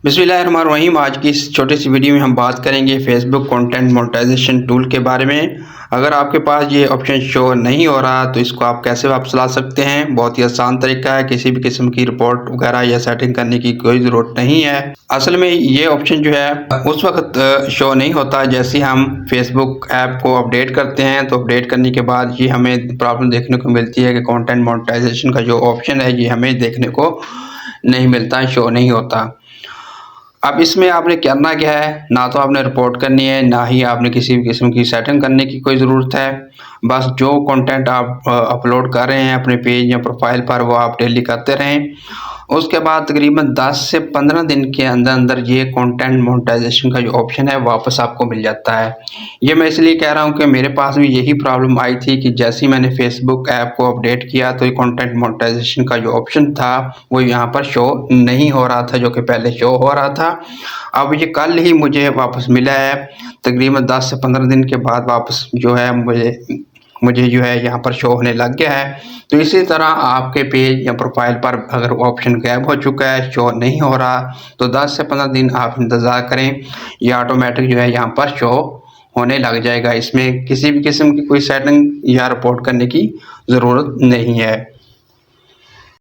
बिस्मिल्लाहिर्रहमानिर्रहीम। आज की इस छोटी सी वीडियो में हम बात करेंगे फेसबुक कंटेंट मोनेटाइजेशन टूल के बारे में। अगर आपके पास ये ऑप्शन शो नहीं हो रहा तो इसको आप कैसे वापस ला सकते हैं। बहुत ही आसान तरीका है, किसी भी किस्म की रिपोर्ट वगैरह या सेटिंग करने की कोई ज़रूरत नहीं है। असल में ये ऑप्शन जो है उस वक्त शो नहीं होता जैसे हम फेसबुक ऐप को अपडेट करते हैं, तो अपडेट करने के बाद ये हमें प्रॉब्लम देखने को मिलती है कि कंटेंट मोनेटाइजेशन का जो ऑप्शन है ये हमें देखने को नहीं मिलता, शो नहीं होता। अब इसमें आपने करना क्या है, ना तो आपने रिपोर्ट करनी है, ना ही आपने किसी भी किस्म की सेटिंग करने की कोई ज़रूरत है। बस जो कंटेंट आप अपलोड कर रहे हैं अपने पेज या प्रोफाइल पर वो आप डेली करते रहें। उसके बाद तकरीबन 10 से 15 दिन के अंदर अंदर ये कंटेंट मोनेटाइजेशन का जो ऑप्शन है वापस आपको मिल जाता है। ये मैं इसलिए कह रहा हूँ कि मेरे पास भी यही प्रॉब्लम आई थी कि जैसे ही मैंने फेसबुक ऐप को अपडेट किया तो ये कंटेंट मोनेटाइजेशन का जो ऑप्शन था वो यहाँ पर शो नहीं हो रहा था, जो कि पहले शो हो रहा था। अब ये कल ही मुझे वापस मिला है, तकरीबन 10 से 15 दिन के बाद वापस जो है मुझे जो है यहाँ पर शो होने लग गया है। तो इसी तरह आपके पेज या प्रोफाइल पर अगर ऑप्शन गायब हो चुका है, शो नहीं हो रहा, तो 10 से 15 दिन आप इंतज़ार करें, ये ऑटोमेटिक जो है यहाँ पर शो होने लग जाएगा। इसमें किसी भी किस्म की कोई सेटिंग या रिपोर्ट करने की ज़रूरत नहीं है।